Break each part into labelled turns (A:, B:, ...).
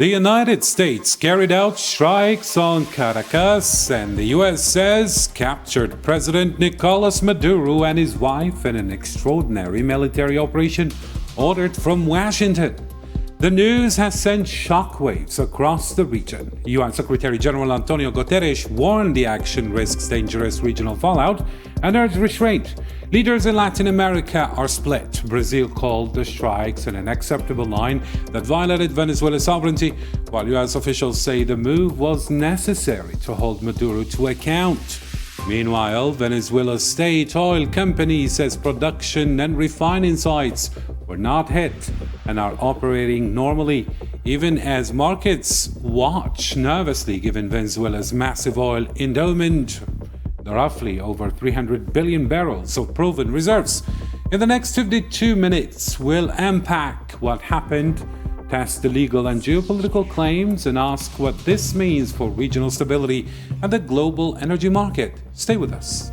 A: The United States carried out strikes on Caracas, and the US says captured President Nicolas Maduro and his wife in an extraordinary military operation ordered from Washington. The news has sent shockwaves across the region. UN Secretary General Antonio Guterres warned the action risks dangerous regional fallout and urged restraint. Leaders in Latin America are split. Brazil called the strikes an unacceptable line that violated Venezuela's sovereignty, while US officials say the move was necessary to hold Maduro to account. Meanwhile, Venezuela's state oil company says production and refining sites were not hit and are operating normally, even as markets watch nervously given Venezuela's massive oil endowment, roughly over 300 billion barrels of proven reserves. In the next 52 minutes, we'll unpack what happened, test the legal and geopolitical claims, and ask what this means for regional stability and the global energy market. Stay with us.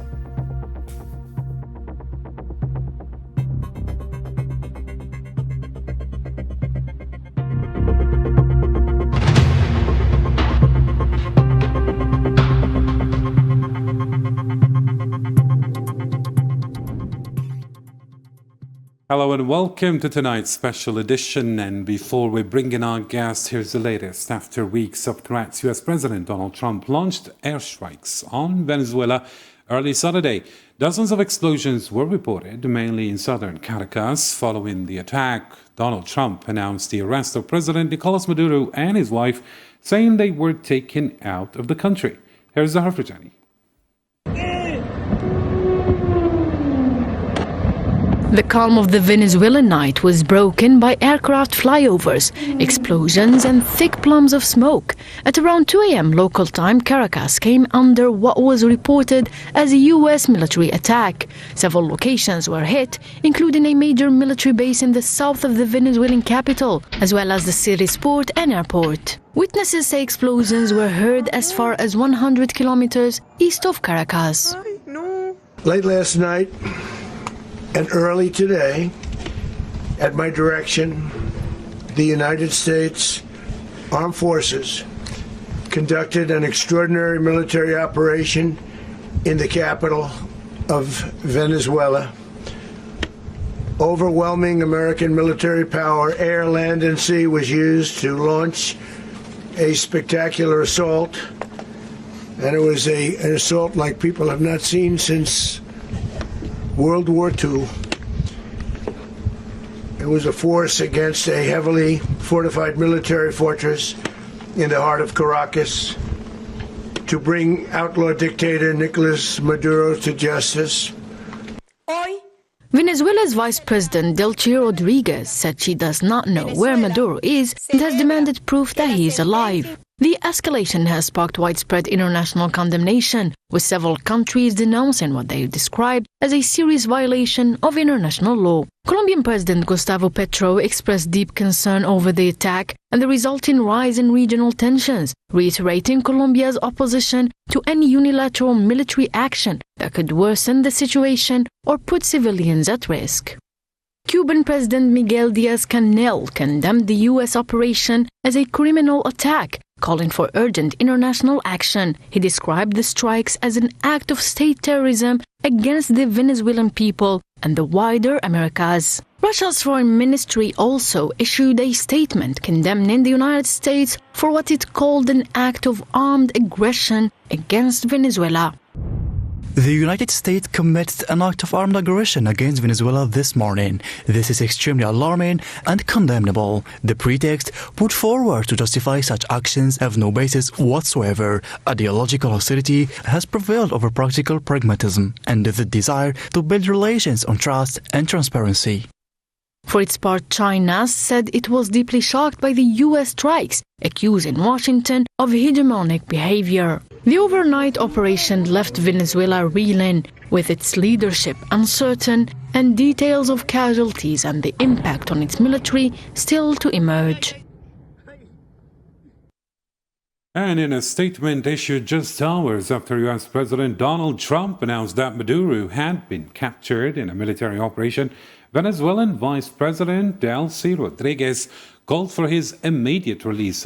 A: Hello and welcome to tonight's special edition. And before we bring in our guest, here's the latest. After weeks of threats, US President Donald Trump launched airstrikes on Venezuela early Saturday. Dozens of explosions were reported, mainly in southern Caracas. Following the attack, Donald Trump announced the arrest of President Nicolas Maduro and his wife, saying they were taken out of the country. Here's Zahar Fajani.
B: The calm of the Venezuelan night was broken by aircraft flyovers, explosions and thick plumes of smoke. At around 2 a.m. local time, Caracas came under what was reported as a U.S. military attack. Several locations were hit, including a major military base in the south of the Venezuelan capital, as well as the city's port and airport. Witnesses say explosions were heard as far as 100 kilometers east of Caracas.
C: Late last night and early today, at my direction, the United States Armed Forces conducted an extraordinary military operation in the capital of Venezuela. Overwhelming American military power, air, land, and sea, was used to launch a spectacular assault. And it was an assault like people have not seen since World War II. It was a force against a heavily fortified military fortress in the heart of Caracas to bring outlaw dictator Nicolas Maduro to justice.
B: Venezuela's Vice President Delcy Rodriguez said she does not know where Maduro is and has demanded proof that he is alive. The escalation has sparked widespread international condemnation, with several countries denouncing what they described as a serious violation of international law. Colombian President Gustavo Petro expressed deep concern over the attack and the resulting rise in regional tensions, reiterating Colombia's opposition to any unilateral military action that could worsen the situation or put civilians at risk. Cuban President Miguel Díaz-Canel condemned the U.S. operation as a criminal attack, calling for urgent international action. He described the strikes as an act of state terrorism against the Venezuelan people and the wider Americas. Russia's foreign ministry also issued a statement condemning the United States for what it called an act of armed aggression against Venezuela.
D: The United States commits an act of armed aggression against Venezuela this morning. This is extremely alarming and condemnable. The pretext put forward to justify such actions have no basis whatsoever. Ideological hostility has prevailed over practical pragmatism and the desire to build relations on trust and transparency.
B: For its part, China said it was deeply shocked by the U.S. strikes, accusing Washington of hegemonic behavior. The overnight operation left Venezuela reeling, with its leadership uncertain and details of casualties and the impact on its military still to emerge.
A: And in a statement issued just hours after US President Donald Trump announced that Maduro had been captured in a military operation, Venezuelan Vice President Delcy Rodriguez called for his immediate release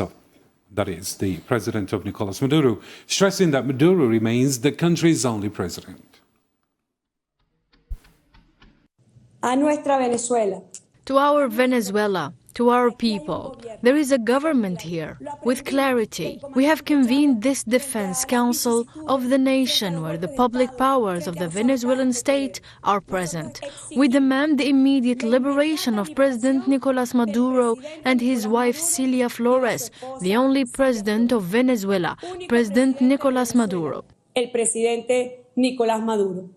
A: that is, the president of Nicolas Maduro, stressing that Maduro remains the country's only president.
E: A nuestra Venezuela.
B: To our Venezuela, to our people, there is a government here with clarity. We have convened this Defense Council of the nation where the public powers of the Venezuelan state are present. We demand the immediate liberation of President Nicolas Maduro and his wife Cilia Flores, the only president of Venezuela, President Nicolas Maduro.
E: El presidente Nicolás Maduro.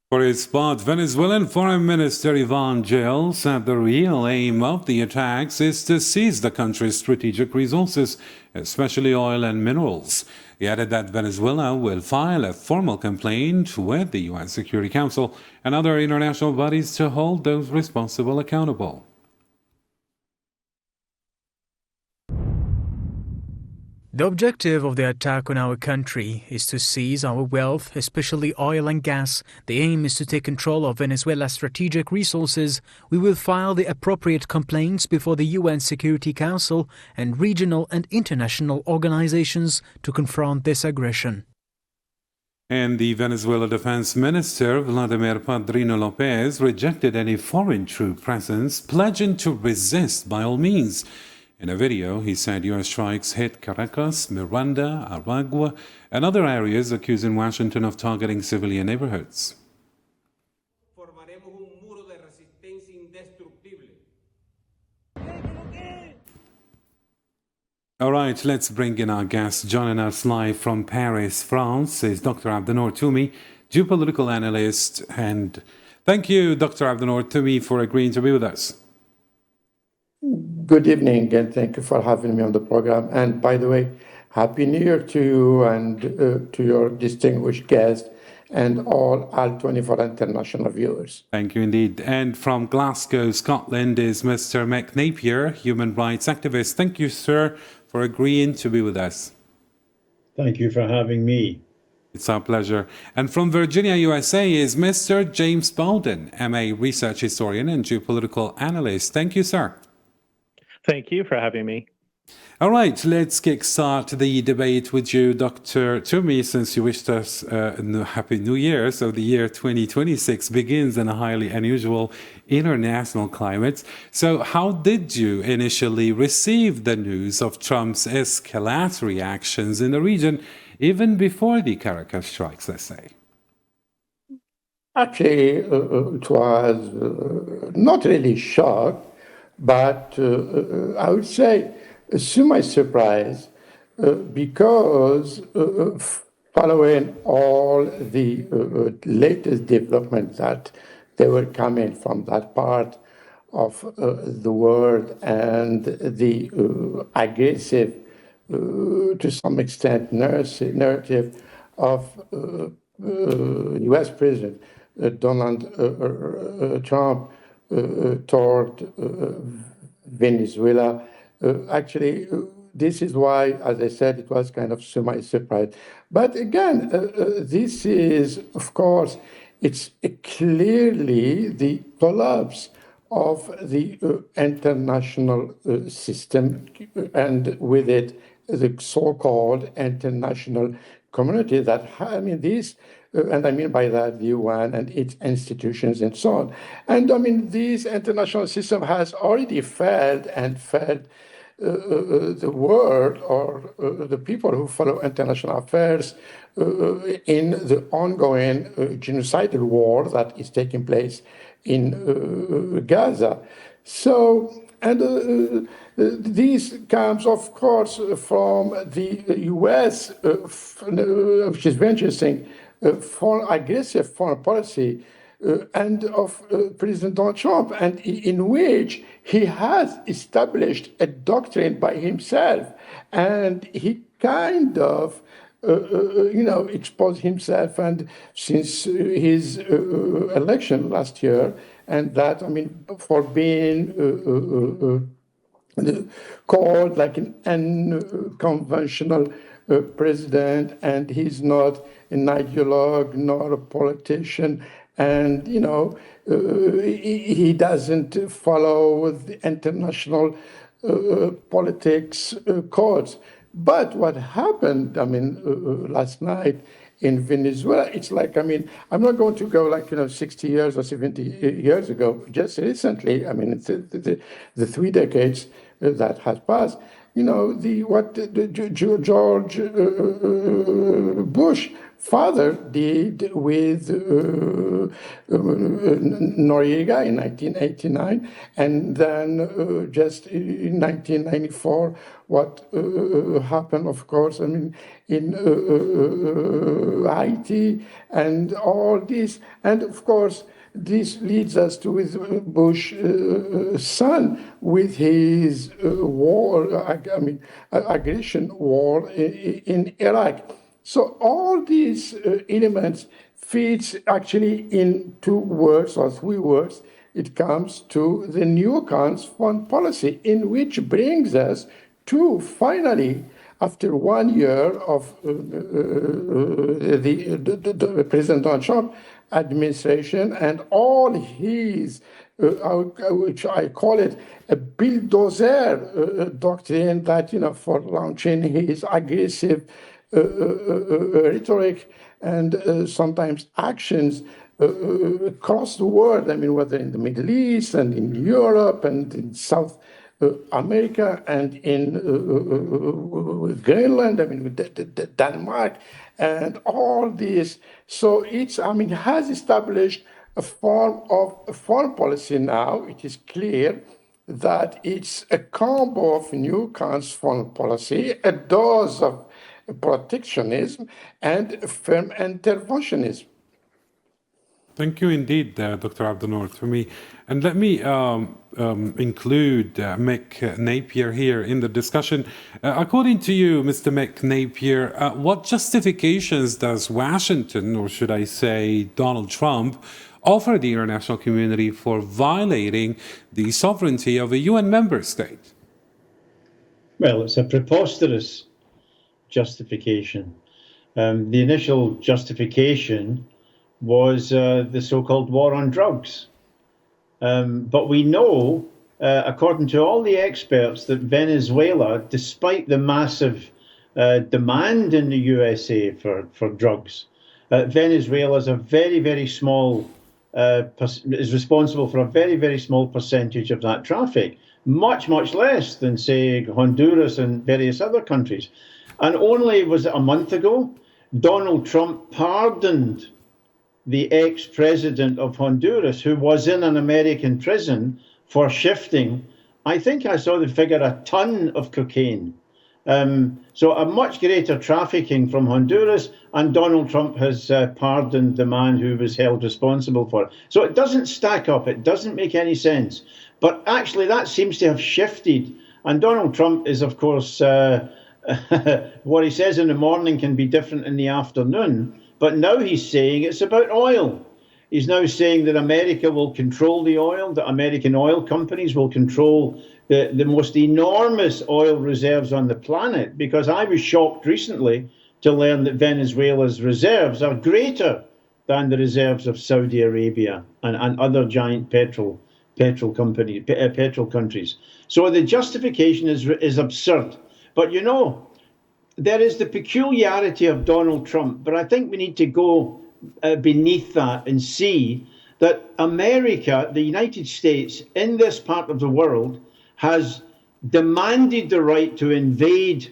A: For his part, Venezuelan Foreign Minister Ivan Gil said the real aim of the attacks is to seize the country's strategic resources, especially oil and minerals. He added that Venezuela will file a formal complaint with the UN Security Council and other international bodies to hold those responsible accountable.
D: The objective of the attack on our country is to seize our wealth, especially oil and gas. The aim is to take control of Venezuela's strategic resources. We will file the appropriate complaints before the UN Security Council and regional and international organizations to confront this aggression.
A: And the Venezuela Defense Minister, Vladimir Padrino Lopez, rejected any foreign troop presence, pledging to resist by all means. In a video, he said U.S. strikes hit Caracas, Miranda, Aragua, and other areas, accusing Washington of targeting civilian neighborhoods. All right, let's bring in our guest. Joining us live from Paris, France, is Dr. Abdenour Toumi, geopolitical analyst. And thank you, Dr. Abdenour Toumi, for agreeing to be with us.
F: Good evening, and thank you for having me on the program. And by the way, Happy New Year to you and to your distinguished guest and all AL24 international viewers.
A: Thank you indeed. And from Glasgow, Scotland, is Mr. Mick Napier, human rights activist. Thank you, sir, for agreeing to be with us.
G: Thank you for having me.
A: It's our pleasure. And from Virginia, USA, is Mr. James Bolden, MA research historian and geopolitical analyst. Thank you, sir.
H: Thank you for having me.
A: All right, let's kickstart the debate with you, Dr. Toumi, since you wished us a Happy New Year. So the year 2026 begins in a highly unusual international climate. So how did you initially receive the news of Trump's escalatory actions in the region, even before the Caracas strikes, let's say?
F: Actually, it was not really shocked, but I would say semi-surprised because following all the latest developments that they were coming from that part of the world and the aggressive, to some extent, narrative of U.S. President Donald Trump toward Venezuela. Actually, this is why, as I said, it was kind of semi-surprise. But again, this is, of course, it's clearly the collapse of the international system, and with it, the so-called international community that, I mean, these and I mean by that the UN and its institutions and so on. And I mean, this international system has already failed and failed the world or the people who follow international affairs in the ongoing genocidal war that is taking place in Gaza. So, and this comes, of course, from the US, which is very interesting, aggressive foreign policy and of President Donald Trump, and in which he has established a doctrine by himself, and he kind of exposed himself, and since his election last year, and that, I mean, for being called like an unconventional president, and he's not an ideologue nor a politician, and he doesn't follow the international politics codes. But what happened, last night in Venezuela, it's like, I'm not going to go 60 years or 70 years ago. Just recently, it's the 3 decades that has passed. George Bush father did with Noriega in 1989, and then just in 1994, what happened, of course, in Haiti and all this, and of course, this leads us to with Bush's son with his aggression war in Iraq. So all these elements fits actually in 2 words or 3 words. It comes to the neocons foreign policy, in which brings us to finally, after 1 year of the President Donald Trump administration and all his, which I call it a bulldozer doctrine that, for launching his aggressive rhetoric and sometimes actions across the world, whether in the Middle East and in Europe and in South America and in Greenland, with Denmark and all this. So it's, has established a form of a foreign policy now. It is clear that it's a combo of neocons foreign policy, a dose of protectionism and firm interventionism.
A: Thank you indeed, Dr. Abdenour, for me. And let me include Mick Napier here in the discussion. According to you, Mr. Mick Napier, what justifications does Washington, or should I say Donald Trump, offer the international community for violating the sovereignty of a UN member state?
G: Well, it's a preposterous justification. The initial justification was the so-called war on drugs. But we know, according to all the experts, that Venezuela, despite the massive demand in the USA for drugs, Venezuela is a very, very small, is responsible for a very, very small percentage of that traffic, much, much less than, say, Honduras and various other countries. And only, was it a month ago, Donald Trump pardoned the ex-president of Honduras, who was in an American prison for shifting, I think I saw the figure, a ton of cocaine. So a much greater trafficking from Honduras, and Donald Trump has pardoned the man who was held responsible for it. So it doesn't stack up, it doesn't make any sense. But actually that seems to have shifted. And Donald Trump is, of course, what he says in the morning can be different in the afternoon. But now he's saying it's about oil. He's now saying that America will control the oil, that American oil companies will control the most enormous oil reserves on the planet, because I was shocked recently to learn that Venezuela's reserves are greater than the reserves of Saudi Arabia and other giant petrol countries. So the justification is absurd. But there is the peculiarity of Donald Trump, but I think we need to go beneath that and see that America, the United States, in this part of the world, has demanded the right to invade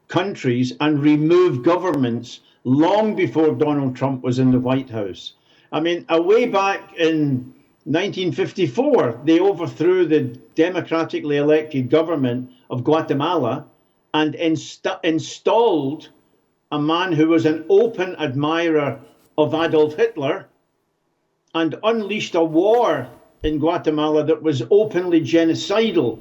G: countries and remove governments long before Donald Trump was in the White House. Way back in 1954, they overthrew the democratically elected government of Guatemala and installed a man who was an open admirer of Adolf Hitler, and unleashed a war in Guatemala that was openly genocidal,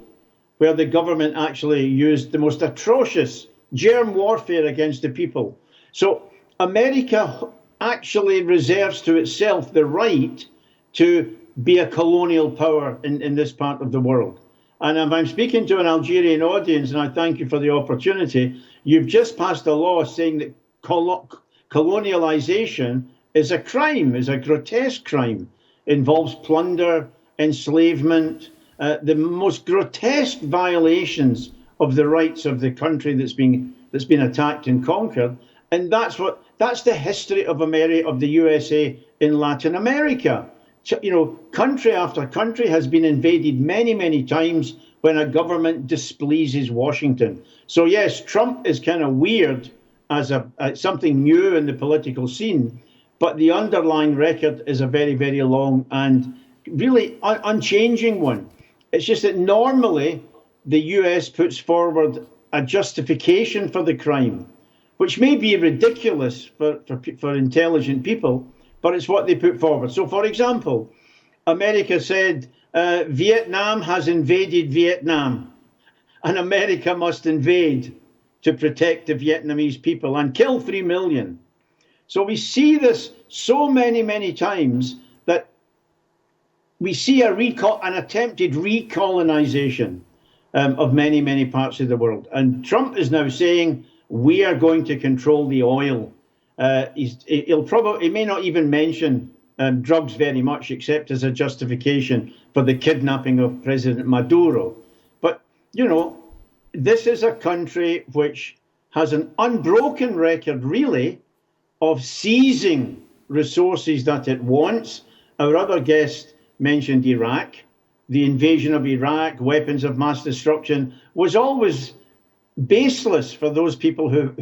G: where the government actually used the most atrocious germ warfare against the people. So America actually reserves to itself the right to be a colonial power in this part of the world. And if I'm speaking to an Algerian audience, and I thank you for the opportunity, you've just passed a law saying that colonialization is a crime, is a grotesque crime, involves plunder, enslavement, the most grotesque violations of the rights of the country that's been attacked and conquered. And that's the history of the USA in Latin America. Country after country has been invaded many, many times when a government displeases Washington. So yes, Trump is kind of weird as something new in the political scene, but the underlying record is a very, very long and really unchanging one. It's just that normally the US puts forward a justification for the crime, which may be ridiculous for intelligent people, but it's what they put forward. So, for example, America said Vietnam has invaded Vietnam, and America must invade to protect the Vietnamese people and kill 3 million. So we see this so many, many times that we see an attempted recolonization of many, many parts of the world. And Trump is now saying, we are going to control the oil. He may not even mention drugs very much, except as a justification for the kidnapping of President Maduro. But, this is a country which has an unbroken record, really, of seizing resources that it wants. Our other guest mentioned Iraq. The invasion of Iraq, weapons of mass destruction, was always baseless for those people who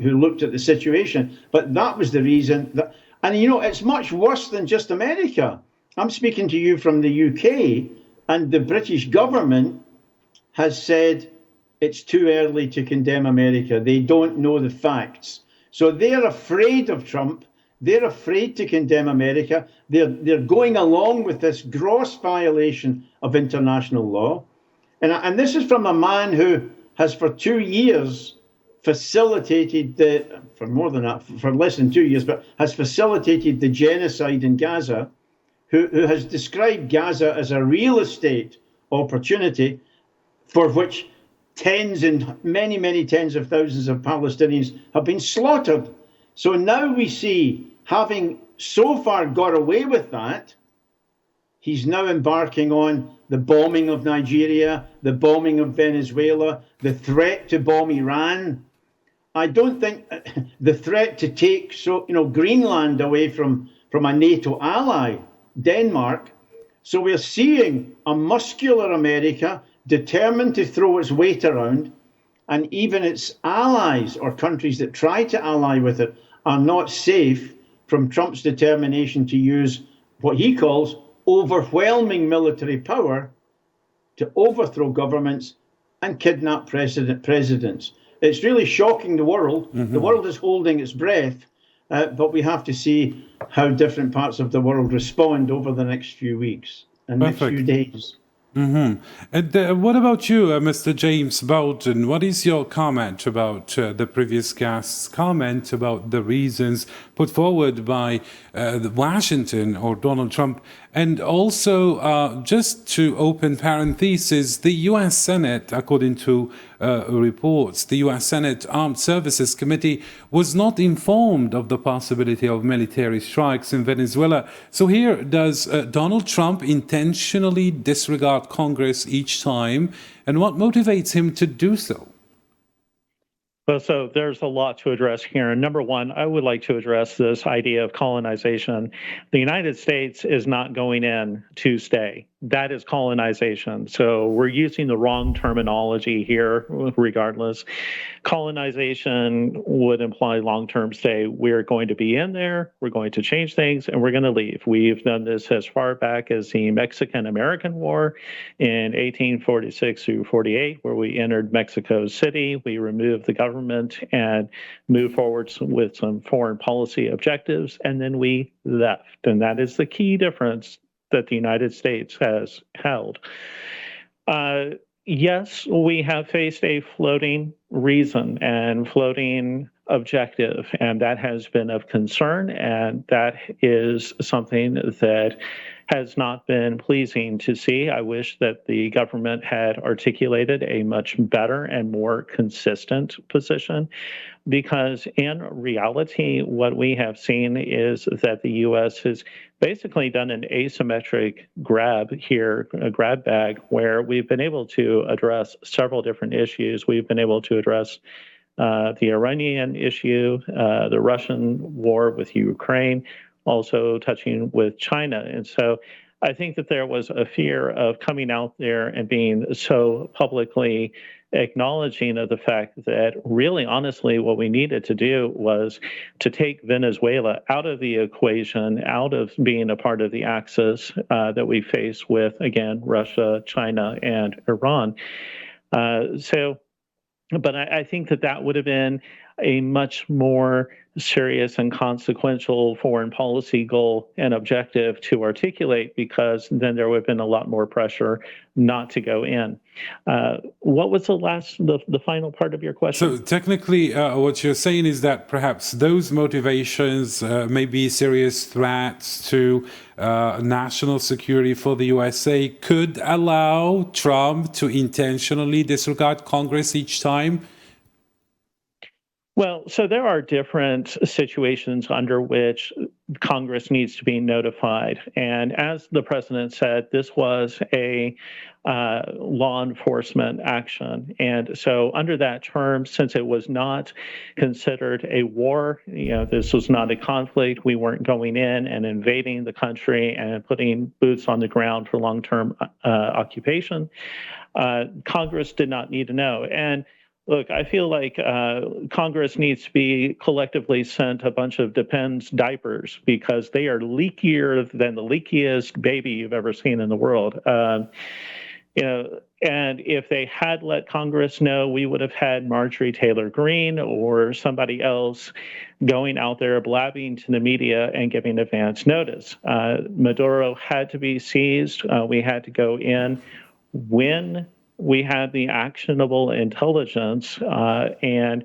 G: looked at the situation. But that was the reason. It's much worse than just America. I'm speaking to you from the UK, and the British government has said it's too early to condemn America. They don't know the facts. So they're afraid of Trump. They're afraid to condemn America. They're going along with this gross violation of international law. And this is from a man who has for 2 years facilitated for less than 2 years, but has facilitated the genocide in Gaza, who has described Gaza as a real estate opportunity for which many, many tens of thousands of Palestinians have been slaughtered. So now we see, having so far got away with that, he's now embarking on the bombing of Nigeria, the bombing of Venezuela, the threat to bomb Iran. I don't think the threat to take Greenland away from a NATO ally, Denmark. So we're seeing a muscular America determined to throw its weight around, and even its allies or countries that try to ally with it are not safe from Trump's determination to use what he calls overwhelming military power to overthrow governments and kidnap presidents. It's really shocking the world. Mm-hmm. The world is holding its breath, but we have to see how different parts of the world respond over the next few weeks and next few days.
A: Mm-hmm. And what about you, Mr. James Bowden? What is your comment about the previous guest's comment about the reasons put forward by Washington or Donald Trump? And also, just to open parentheses, the U.S. Senate, according to reports, the U.S. Senate Armed Services Committee was not informed of the possibility of military strikes in Venezuela. So here, does Donald Trump intentionally disregard Congress each time? And what motivates him to do so?
H: Well, so there's a lot to address here. And number one, I would like to address this idea of colonization. The United States is not going in to stay. That is colonization. So we're using the wrong terminology here, regardless. Colonization would imply long-term stay. We're going to be in there, we're going to change things, and we're going to leave. We've done this as far back as the Mexican-American War in 1846 through 48, where we entered Mexico City. We removed the government and moved forward with some foreign policy objectives, and then we left. And that is the key difference that the United States has held. Yes, we have faced a floating reason and floating objective, and that has been of concern, and that is something that has not been pleasing to see. I wish that the government had articulated a much better and more consistent position, because in reality, what we have seen is that the U.S. has basically done an asymmetric grab here, a grab bag, where we've been able to address several different issues. We've been able to address the Iranian issue, the Russian war with Ukraine, also touching with China. And so I think that there was a fear of coming out there and being so publicly acknowledging of the fact that really, honestly, what we needed to do was to take Venezuela out of the equation, out of being a part of the axis that we face with, again, Russia, China, and Iran. But I think that that would have been a much more serious and consequential foreign policy goal and objective to articulate, because then there would have been a lot more pressure not to go in. What was the final part of your question?
A: So technically, what you're saying is that perhaps those motivations may be serious threats to national security for the USA could allow Trump to intentionally disregard Congress each time?
H: Well, so there are different situations under which Congress needs to be notified. And as the president said, this was a law enforcement action. And so under that term, since it was not considered a war, this was not a conflict, we weren't going in and invading the country and putting boots on the ground for long-term occupation, Congress did not need to know. And look, I feel like Congress needs to be collectively sent a bunch of Depends diapers, because they are leakier than the leakiest baby you've ever seen in the world. And if they had let Congress know, we would have had Marjorie Taylor Greene or somebody else going out there blabbing to the media and giving advance notice. Maduro had to be seized. We had to go in when we had the actionable intelligence, and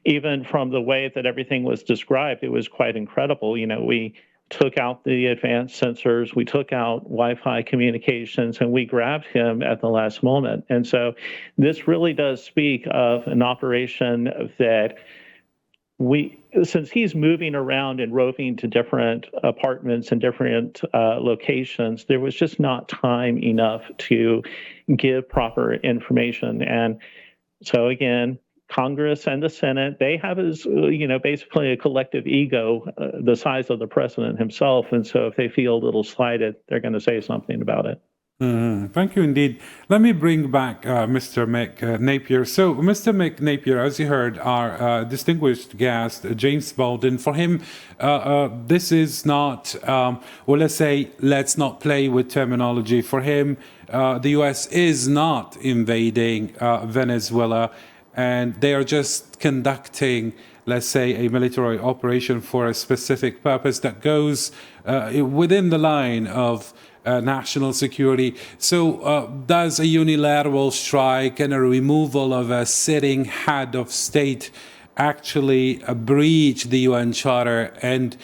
H: even from the way that everything was described, it was quite incredible. We took out the advanced sensors, we took out Wi-Fi communications, and we grabbed him at the last moment. And so this really does speak of an operation that since he's moving around and roving to different apartments and different locations, there was just not time enough to give proper information. And so again, Congress and the Senate, they have basically a collective ego the size of the president himself. And so if they feel a little slighted, they're going to say something about it.
A: Thank you indeed. Let me bring back Mr. Mick Napier. So, Mr. Mick Napier, as you heard, our distinguished guest, James Baldwin, for him, this is not, let's not play with terminology. For him, the U.S. is not invading Venezuela, and they are just conducting, let's say, a military operation for a specific purpose that goes within the line of national security. So does a unilateral strike and a removal of a sitting head of state actually breach the UN Charter and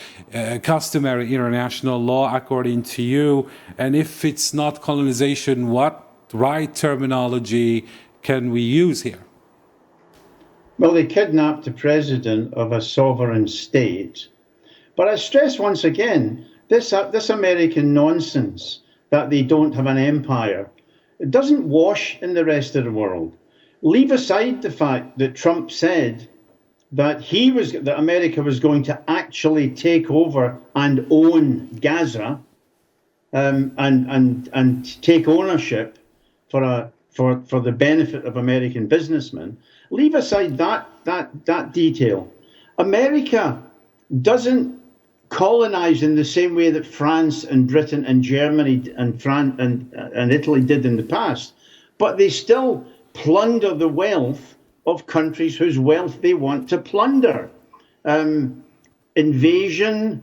A: customary international law according to you? And if it's not colonization, what right terminology can we use here?
G: Well, they kidnapped the president of a sovereign state. But I stress once again, this American nonsense that they don't have an empire, it doesn't wash in the rest of the world. Leave aside the fact that Trump said that that America was going to actually take over and own Gaza, and take ownership for the benefit of American businessmen. Leave aside that detail. America doesn't colonize in the same way that France and Britain and Germany and Italy did in the past, but they still plunder the wealth of countries whose wealth they want to plunder. Invasion,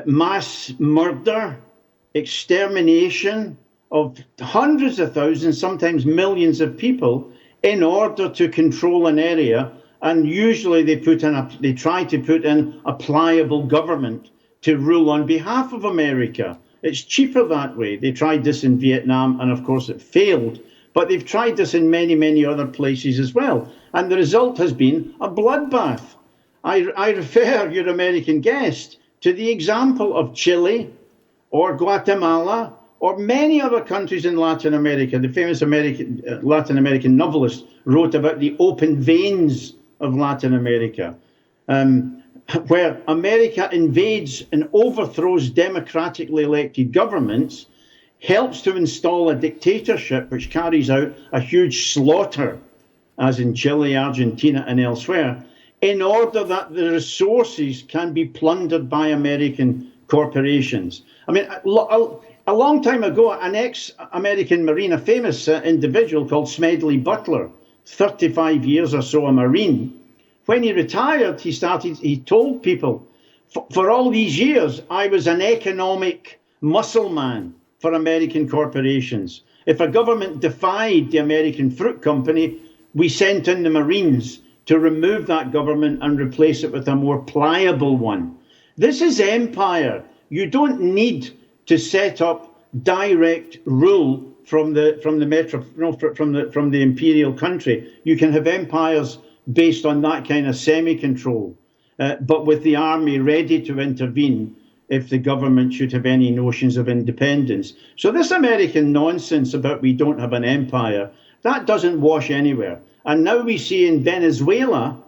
G: mass murder, extermination of hundreds of thousands, sometimes millions of people in order to control an area and usually they try to put in a pliable government to rule on behalf of America. It's cheaper that way. They tried this in Vietnam, and of course it failed. But they've tried this in many, many other places as well. And the result has been a bloodbath. I refer your American guest to the example of Chile or Guatemala or many other countries in Latin America. The famous Latin American novelist wrote about the open veins of Latin America, where America invades and overthrows democratically elected governments, helps to install a dictatorship which carries out a huge slaughter, as in Chile, Argentina, and elsewhere, in order that the resources can be plundered by American corporations. I mean, a long time ago, an ex-American Marine, a famous individual called Smedley Butler, 35 years or so a Marine, when he retired, he told people, for all these years, I was an economic muscle man for American corporations. If a government defied the American Fruit Company, we sent in the Marines to remove that government and replace it with a more pliable one. This is empire. You don't need to set up direct rule from the imperial country. You can have empires based on that kind of semi-control, but with the army ready to intervene if the government should have any notions of independence. So this American nonsense about we don't have an empire, that doesn't wash anywhere. And now we see in Venezuela,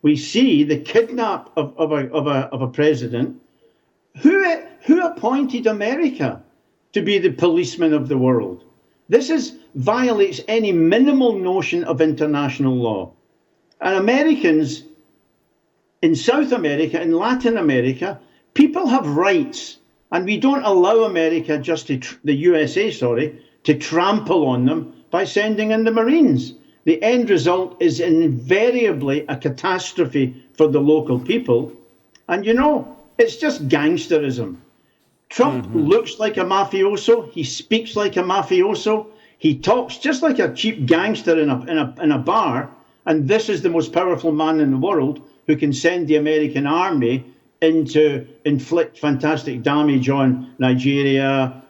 G: we see the kidnap of a president. Who appointed America to be the policeman of the world? This violates any minimal notion of international law. And Americans in South America, in Latin America, people have rights, and we don't allow America the USA, to trample on them by sending in the Marines. The end result is invariably a catastrophe for the local people. And it's just gangsterism. Trump looks like a mafioso. He speaks like a mafioso. He talks just like a cheap gangster in a bar. And this is the most powerful man in the world who can send the American army in to inflict fantastic damage on Nigeria,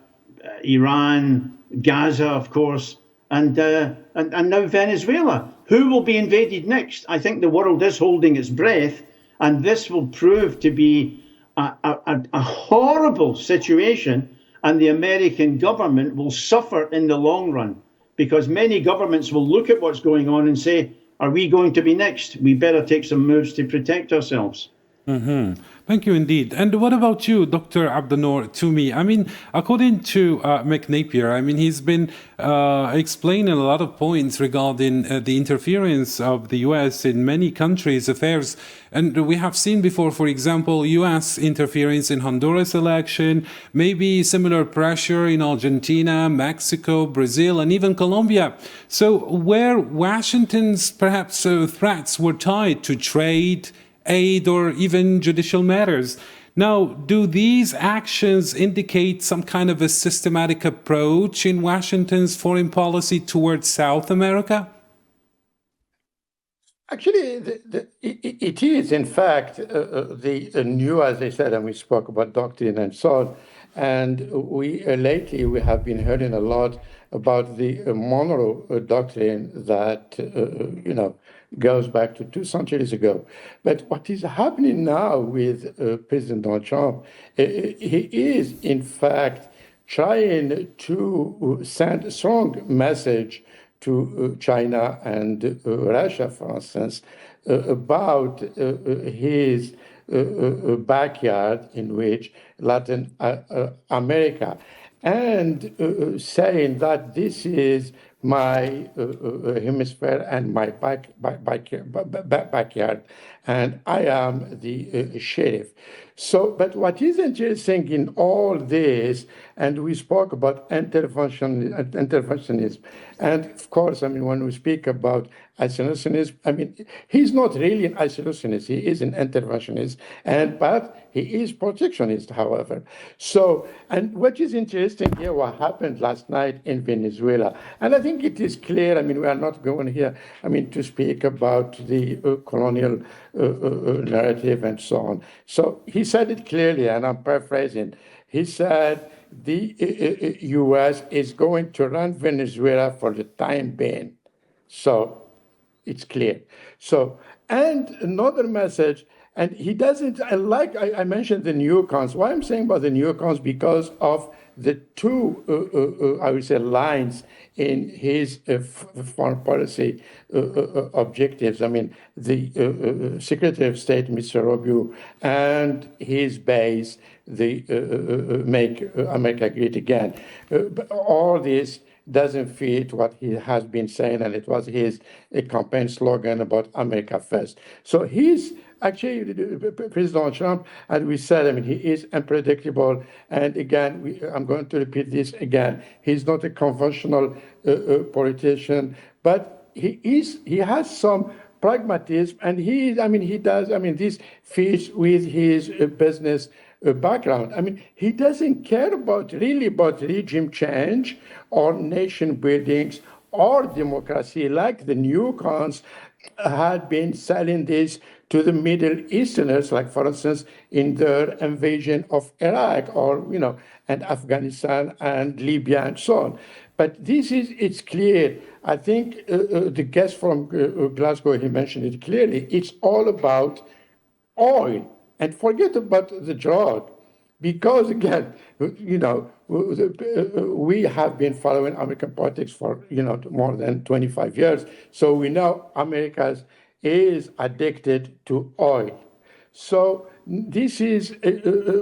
G: Iran, Gaza, of course, and now Venezuela. Who will be invaded next? I think the world is holding its breath, and this will prove to be a horrible situation, and the American government will suffer in the long run, because many governments will look at what's going on and say, are we going to be next? We better take some moves to protect ourselves.
A: Thank you indeed. And what about you, Dr. Abdenoor Toumi? I mean, according to Mick Napier, I mean, he's been explaining a lot of points regarding the interference of the U.S. in many countries' affairs. And we have seen before, for example, U.S. interference in Honduras election, maybe similar pressure in Argentina, Mexico, Brazil, and even Colombia. So where Washington's perhaps threats were tied to trade, aid, or even judicial matters. Now, do these actions indicate some kind of a systematic approach in Washington's foreign policy towards South America?
F: Actually, it is, in fact, the new, as I said, and we spoke about doctrine and so on. And lately we have been hearing a lot about the Monroe Doctrine that, goes back to 2 centuries ago. But what is happening now with President Donald Trump, he is, in fact, trying to send a strong message to China and Russia, for instance, about his backyard, in which Latin America, and saying that this is my hemisphere and my backyard, and I am the sheriff. So, but what is interesting in all this, and we spoke about interventionism, and of course, I mean, when we speak about isolationism, I mean, he's not really an isolationist, he is an interventionist, but he is protectionist, however. So, and what is interesting here, what happened last night in Venezuela, and I think it is clear, I mean, we are not going here, I mean, to speak about the colonial narrative and so on. So he said it clearly, and I'm paraphrasing. He said the US is going to run Venezuela for the time being. So it's clear. So, and another message, and he doesn't, I mentioned the neocons. Why I'm saying about the neocons? Because of the two, I would say, lines in his foreign policy objectives. I mean, the Secretary of State, Mr. Rubio, and his base, the Make America Great Again. But all this doesn't fit what he has been saying, and it was his campaign slogan about America First. So he's actually President Trump, and we said, I mean, he is unpredictable. And again, I'm going to repeat this again. He's not a conventional politician, but he has some pragmatism, and this fits with his business background. I mean, he doesn't care about regime change or nation buildings or democracy like the neocons had been selling this to the Middle Easterners, like, for instance, in their invasion of Iraq or, and Afghanistan and Libya and so on. But it's clear. I think the guest from Glasgow, he mentioned it clearly. It's all about oil, and forget about the drug. Because again, we have been following American politics for, more than 25 years. So we know America is addicted to oil. So this is,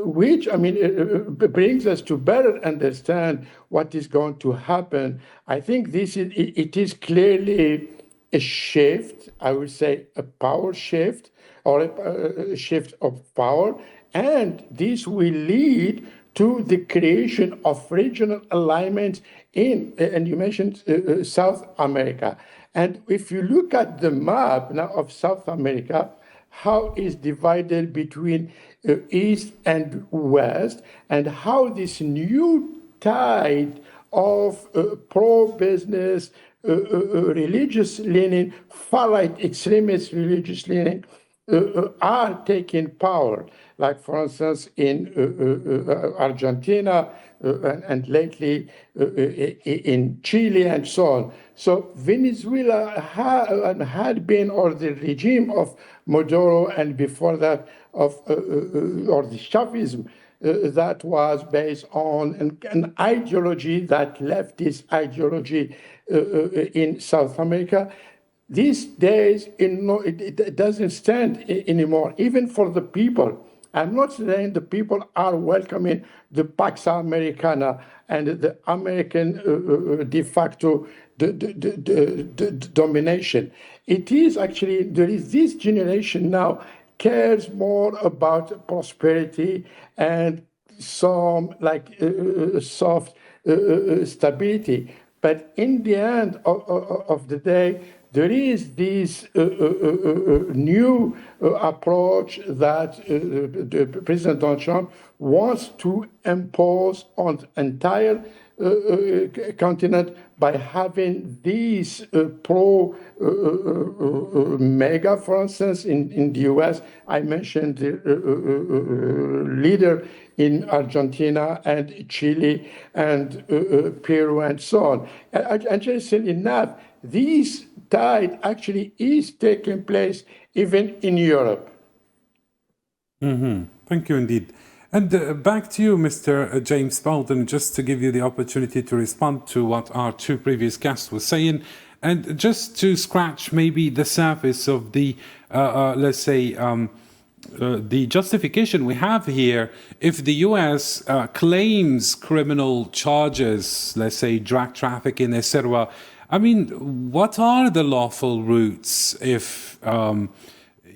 F: which, brings us to better understand what is going to happen. I think it is clearly a shift, I would say a power shift, or a shift of power, and this will lead to the creation of regional alignments and you mentioned South America. And if you look at the map now of South America, how it's divided between East and West, and how this new tide of pro-business, religious leaning, far-right extremist religious leaning are taking power. Like, for instance, in Argentina and lately in Chile and so on. So Venezuela had been, or the regime of Maduro, and before that or the Chavism, that was based on an ideology, that leftist ideology in South America. These days, it doesn't stand anymore, even for the people. I'm not saying the people are welcoming the Pax Americana and the American de facto domination. It is actually, there is this generation now cares more about prosperity and some soft stability. But in the end of the day, there is this new approach that President Donald Trump wants to impose on the entire continent by having these pro-mega, for instance, in the US. I mentioned the leader in Argentina and Chile and Peru and so on. And interestingly enough, this tide actually is taking place even in Europe.
A: Mm-hmm. Thank you indeed. And back to you, Mr. James Bolton, just to give you the opportunity to respond to what our two previous guests were saying, and just to scratch maybe the surface of the, the justification we have here. If the US claims criminal charges, let's say drug trafficking, etc., I mean, what are the lawful routes if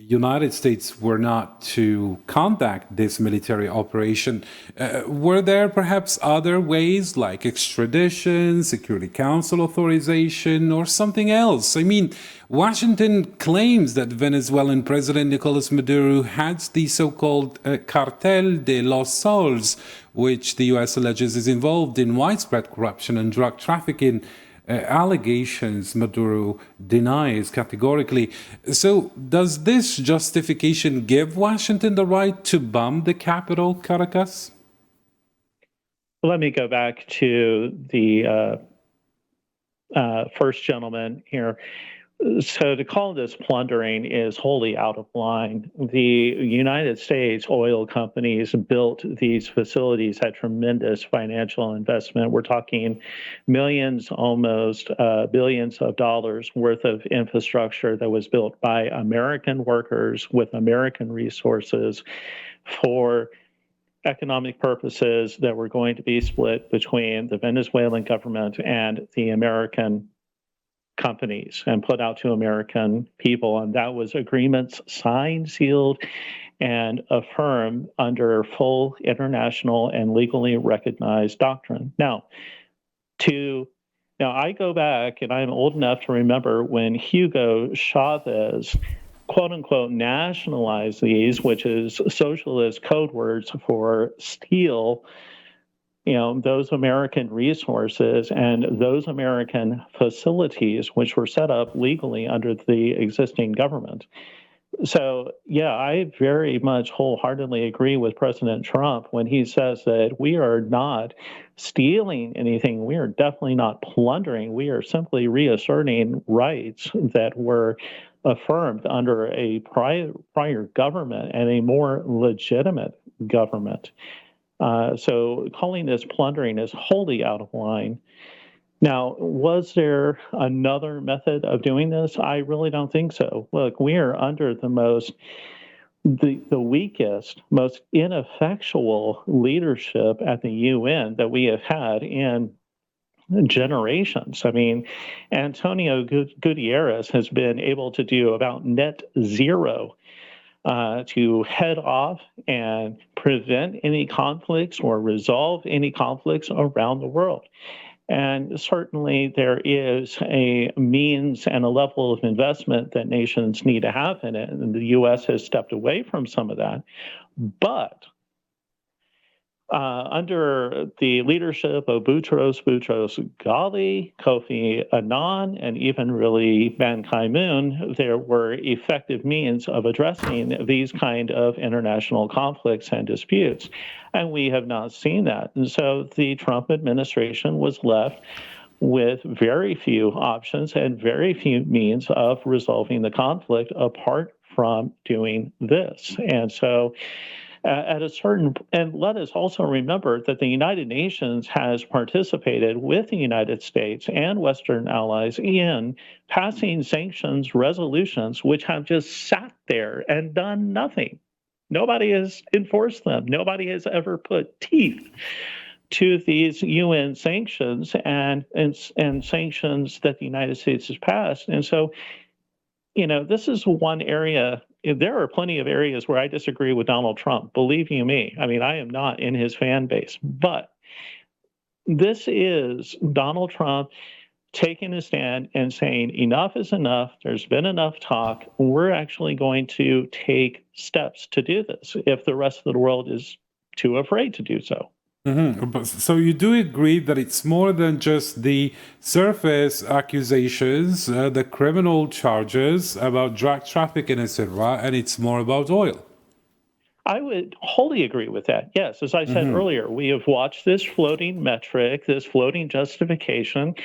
A: United States were not to conduct this military operation, were there perhaps other ways like extradition, Security Council authorization, or something else? I mean, Washington claims that Venezuelan President Nicolas Maduro had the so-called Cartel de los Sols, which the U.S. alleges is involved in widespread corruption and drug trafficking. Allegations Maduro denies categorically. So does this justification give Washington the right to bomb the capital, Caracas?
H: Let me go back to the first gentleman here. So to call this plundering is wholly out of line. The United States oil companies built these facilities at tremendous financial investment. We're talking millions, almost billions of dollars worth of infrastructure that was built by American workers with American resources for economic purposes that were going to be split between the Venezuelan government and the American companies and put out to American people. And that was agreements signed, sealed, and affirmed under full international and legally recognized doctrine. Now, I go back, and I'm old enough to remember when Hugo Chavez, quote unquote, nationalized these, which is socialist code words for steal those American resources and those American facilities, which were set up legally under the existing government. So, yeah, I very much wholeheartedly agree with President Trump when he says that we are not stealing anything. We are definitely not plundering. We are simply reasserting rights that were affirmed under a prior government and a more legitimate government. So calling this plundering is wholly out of line. Now, was there another method of doing this? I really don't think so. Look, we are under the weakest, most ineffectual leadership at the UN that we have had in generations. I mean, Antonio Gutierrez has been able to do about net zero to head off and prevent any conflicts or resolve any conflicts around the world. And certainly there is a means and a level of investment that nations need to have in it. And the U.S. has stepped away from some of that. But under the leadership of Boutros Ghali, Kofi Annan, and even really Ban Ki-moon, there were effective means of addressing these kind of international conflicts and disputes. And we have not seen that. And so the Trump administration was left with very few options and very few means of resolving the conflict apart from doing this. And so and let us also remember that the United Nations has participated with the United States and Western allies in passing sanctions resolutions, which have just sat there and done nothing. Nobody has enforced them. Nobody has ever put teeth to these UN sanctions and sanctions that the United States has passed. And so, this is one area. There are plenty of areas where I disagree with Donald Trump. Believe you me. I mean, I am not in his fan base. But this is Donald Trump taking a stand and saying, enough is enough. There's been enough talk. We're actually going to take steps to do this if the rest of the world is too afraid to do so.
A: Mm-hmm. So you do agree that it's more than just the surface accusations, the criminal charges about drug trafficking, etc., and it's more about oil?
H: I would wholly agree with that. Yes, as I said earlier, we have watched this floating metric, this floating justification,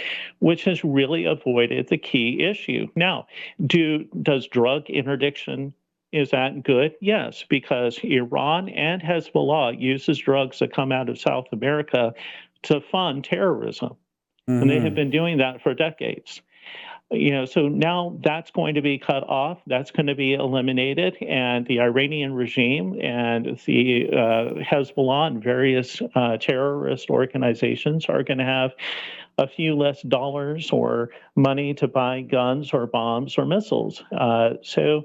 H: which has really avoided the key issue. Now, does drug interdiction, is that good? Yes, because Iran and Hezbollah uses drugs that come out of South America to fund terrorism. And they have been doing that for decades. So now that's going to be cut off. That's going to be eliminated. And the Iranian regime and the Hezbollah and various terrorist organizations are going to have a few less dollars or money to buy guns or bombs or missiles. So,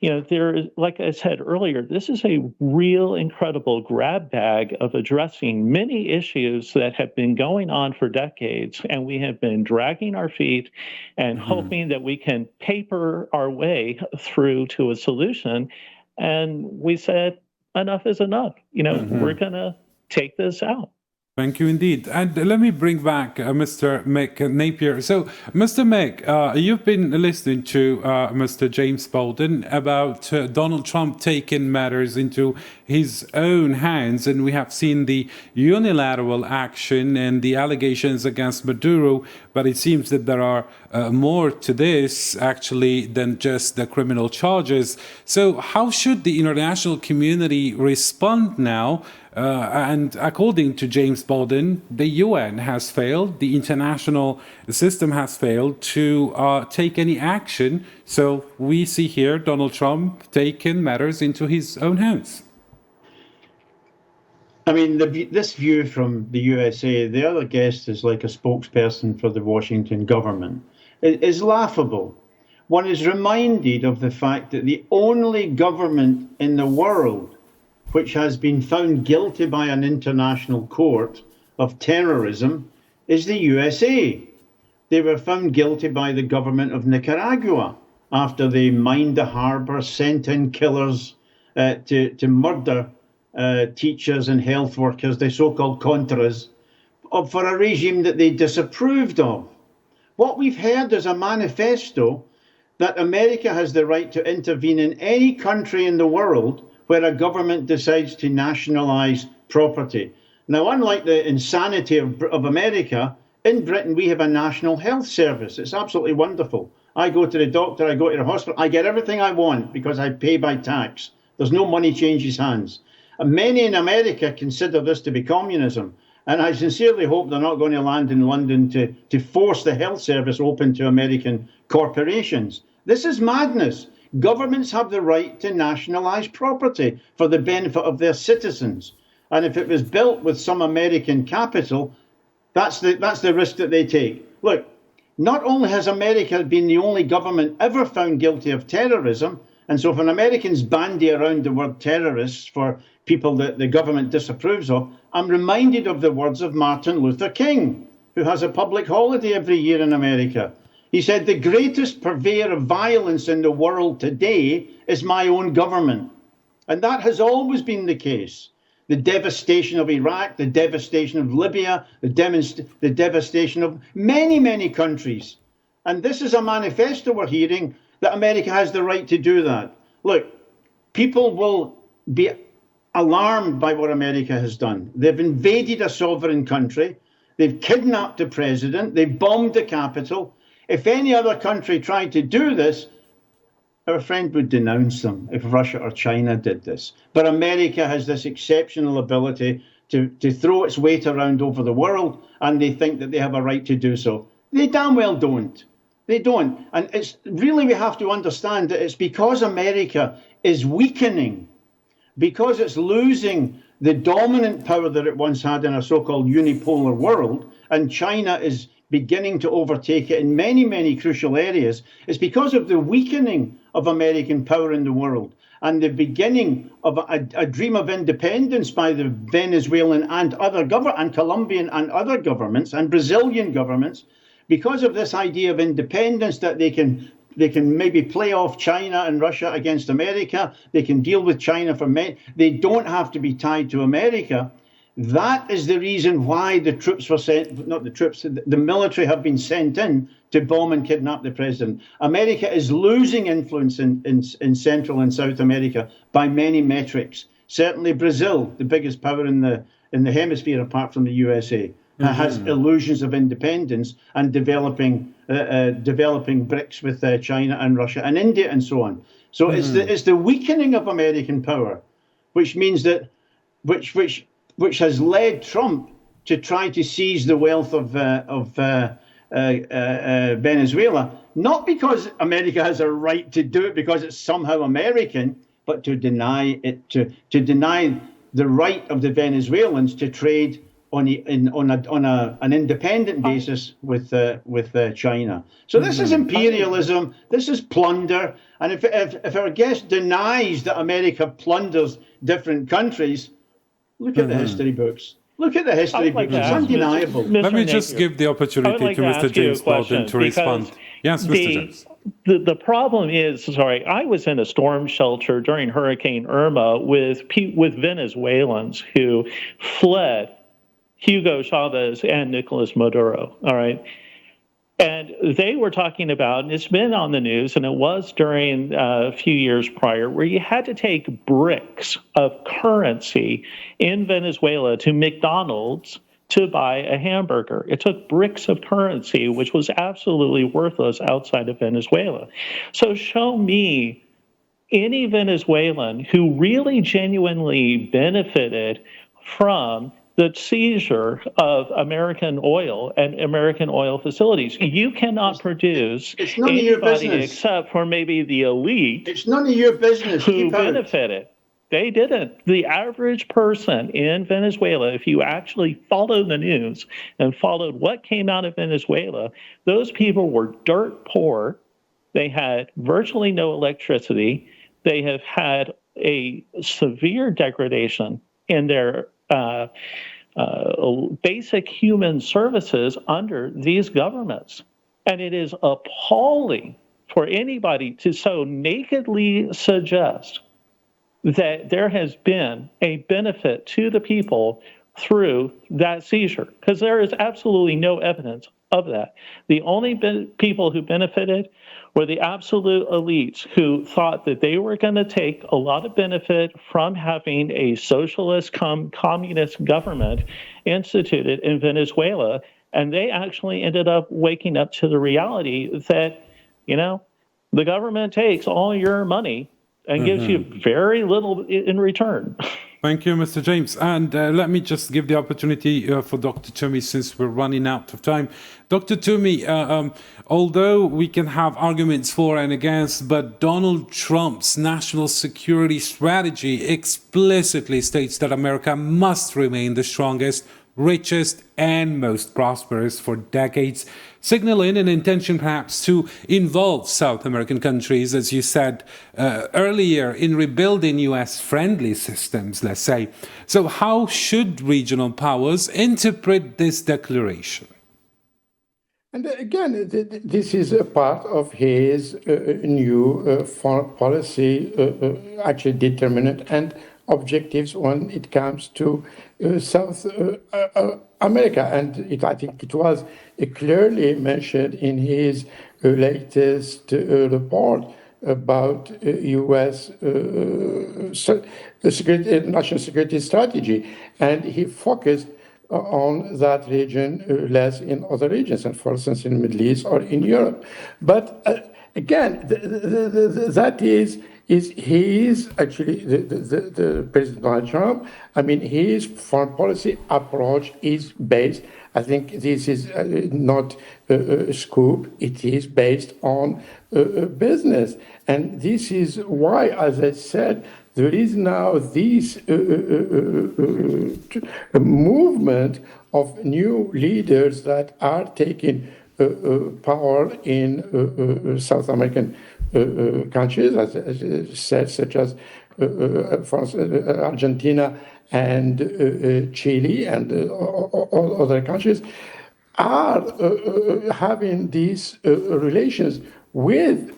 H: Like I said earlier, this is a real incredible grab bag of addressing many issues that have been going on for decades, and we have been dragging our feet and hoping that we can paper our way through to a solution. And we said, enough is enough. We're going to take this out.
A: Thank you indeed. And let me bring back Mr. Mick Napier. So, Mr. Mick, you've been listening to Mr. James Bolden about Donald Trump taking matters into his own hands, and we have seen the unilateral action and the allegations against Maduro, but it seems that there are more to this, actually, than just the criminal charges. So how should the international community respond now? And according to James Bolden, the UN has failed, the international system has failed to take any action. So we see here Donald Trump taking matters into his own hands.
G: I mean, this view from the USA, the other guest is like a spokesperson for the Washington government, is laughable. One is reminded of the fact that the only government in the world which has been found guilty by an international court of terrorism is the USA. They were found guilty by the government of Nicaragua after they mined the harbor, sent in killers to murder teachers and health workers, the so-called Contras, for a regime that they disapproved of. What we've heard is a manifesto that America has the right to intervene in any country in the world where a government decides to nationalize property. Now, unlike the insanity of America, in Britain, we have a national health service. It's absolutely wonderful. I go to the doctor, I go to the hospital, I get everything I want because I pay by tax. There's no money changes hands. And many in America consider this to be communism. And I sincerely hope they're not going to land in London to force the health service open to American corporations. This is madness. Governments have the right to nationalize property for the benefit of their citizens. And if it was built with some American capital, that's the risk that they take. Look, not only has America been the only government ever found guilty of terrorism, and so when Americans bandy around the word terrorists for people that the government disapproves of, I'm reminded of the words of Martin Luther King, who has a public holiday every year in America. He said, the greatest purveyor of violence in the world today is my own government. And that has always been the case. The devastation of Iraq, the devastation of Libya, the devastation of many, many countries. And this is a manifesto we're hearing that America has the right to do that. Look, people will be alarmed by what America has done. They've invaded a sovereign country. They've kidnapped the president. They've bombed the Capitol. If any other country tried to do this, our friend would denounce them if Russia or China did this. But America has this exceptional ability to throw its weight around over the world, and they think that they have a right to do so. They damn well don't. They don't. And it's really, we have to understand that it's because America is weakening, because it's losing the dominant power that it once had in a so-called unipolar world, and China is beginning to overtake it in many, many crucial areas. It's because of the weakening of American power in the world and the beginning of a dream of independence by the Venezuelan and other and Colombian and other governments and Brazilian governments, because of this idea of independence that they can maybe play off China and Russia against America. They can deal with China they don't have to be tied to America. That is the reason why the troops were sent, not the troops, the military have been sent in to bomb and kidnap the president. America is losing influence in Central and South America by many metrics. Certainly Brazil, the biggest power in the hemisphere apart from the USA, has illusions of independence and developing BRICS with China and Russia and India and so on. So it's the weakening of American power, which means that which has led Trump to try to seize the wealth of Venezuela, not because America has a right to do it because it's somehow American, but to deny it, to deny the right of the Venezuelans to trade on an independent basis with China. So this is imperialism. This is plunder. And if our guest denies that America plunders different countries, look at the history books. Look at the history books. It's undeniable.
A: Let me just give the opportunity to Mr. James Baldwin to respond. Yes, Mr. James.
H: The problem is, I was in a storm shelter during Hurricane Irma with Venezuelans who fled Hugo Chavez and Nicolas Maduro, all right? And they were talking about, and it's been on the news, and it was during a few years prior, where you had to take bricks of currency in Venezuela to McDonald's to buy a hamburger. It took bricks of currency, which was absolutely worthless outside of Venezuela. So show me any Venezuelan who really genuinely benefited from the seizure of American oil and American oil facilities. You cannot produce anybody except for maybe the elite.
G: It's none of your business.
H: Who benefited. They didn't. The average person in Venezuela, if you actually follow the news and followed what came out of Venezuela, those people were dirt poor. They had virtually no electricity. They have had a severe degradation in their basic human services under these governments. And it is appalling for anybody to so nakedly suggest that there has been a benefit to the people through that seizure, because there is absolutely no evidence of that. The only people who benefited were the absolute elites who thought that they were going to take a lot of benefit from having a socialist communist government instituted in Venezuela. And they actually ended up waking up to the reality that, the government takes all your money and gives you very little in return.
A: Thank you, Mr. James. And let me just give the opportunity for Dr. Toomey, since we're running out of time. Dr. Toomey, although we can have arguments for and against, but Donald Trump's national security strategy explicitly states that America must remain the strongest, richest, and most prosperous for decades, signaling an intention perhaps to involve South American countries, as you said earlier, in rebuilding US-friendly systems, let's say. So how should regional powers interpret this declaration?
F: And again, this is a part of his new foreign policy, actually determinant and objectives when it comes to South America. And I think it was clearly mentioned in his latest report about U.S. national security strategy. And he focused on that region less in other regions, and for instance in the Middle East or in Europe. But again, that is his, actually, the President Donald Trump, his foreign policy approach is based, I think this is not a scoop, it is based on business. And this is why, as I said, there is now this movement of new leaders that are taking power in South American countries, as I said, such as France, Argentina, and Chile, and all other countries, are having these relations with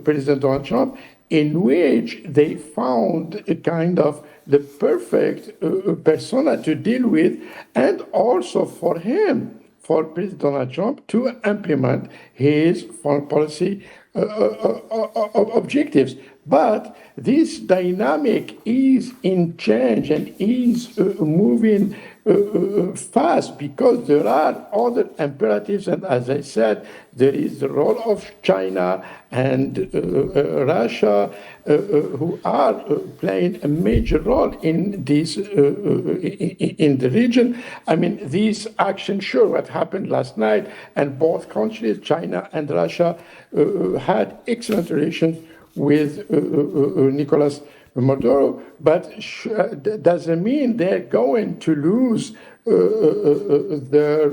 F: President Donald Trump, in which they found a kind of the perfect persona to deal with, and also for him, for President Donald Trump, to implement his foreign policy objectives. But this dynamic is in change and is moving fast, because there are other imperatives, and as I said, there is the role of China and Russia, who are playing a major role in this in the region. This action, sure, what happened last night, and both countries, China and Russia, had excellent relations with Nicolas Maduro, but doesn't mean they're going to lose their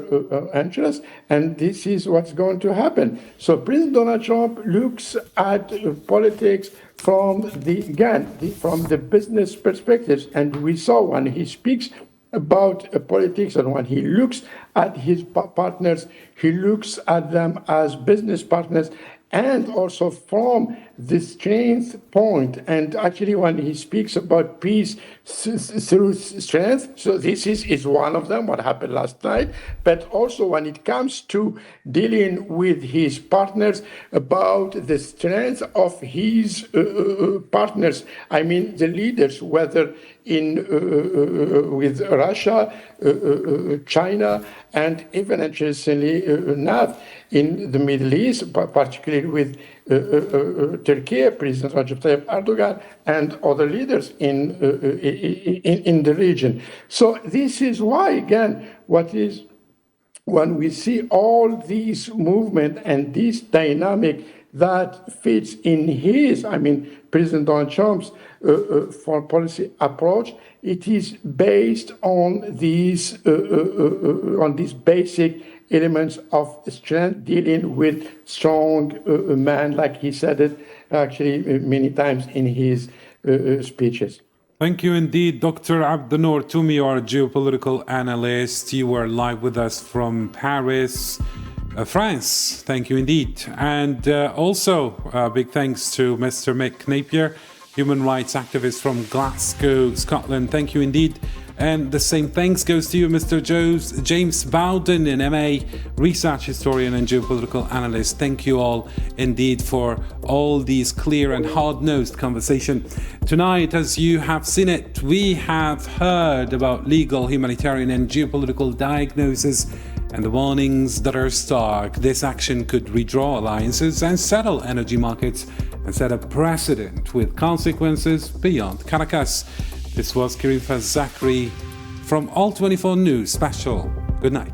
F: interest, and this is what's going to happen. So President Donald Trump looks at politics from the business perspectives, and we saw when he speaks about politics and when he looks at his partners, he looks at them as business partners, and also from the strength point. And actually, when he speaks about peace through strength, so this is one of them, what happened last night. But also when it comes to dealing with his partners, about the strength of his partners, I mean the leaders, whether with Russia, China, and even interestingly enough in the Middle East, particularly with Turkey, President Recep Tayyip Erdogan, and other leaders in the region. So this is why, again, when we see all these movement and this dynamic that fits in President Donald Trump's foreign policy approach, it is based on these basic elements of strength, dealing with strong man, like he said it actually many times in his speeches.
A: Thank you indeed, Dr. Abdenour Toumi, you are a geopolitical analyst. You were live with us from Paris, France. Thank you indeed. And also big thanks to Mr. Mick Napier, human rights activist from Glasgow, Scotland. Thank you indeed. And the same thanks goes to you, Mr. James Bowden, an MA research historian and geopolitical analyst. Thank you all indeed for all these clear and hard-nosed conversation. Tonight, as you have seen it, we have heard about legal, humanitarian and geopolitical diagnosis and the warnings that are stark. This action could redraw alliances and settle energy markets and set a precedent with consequences beyond Caracas. This was Karim Fazakri from All 24 News Special. Good night.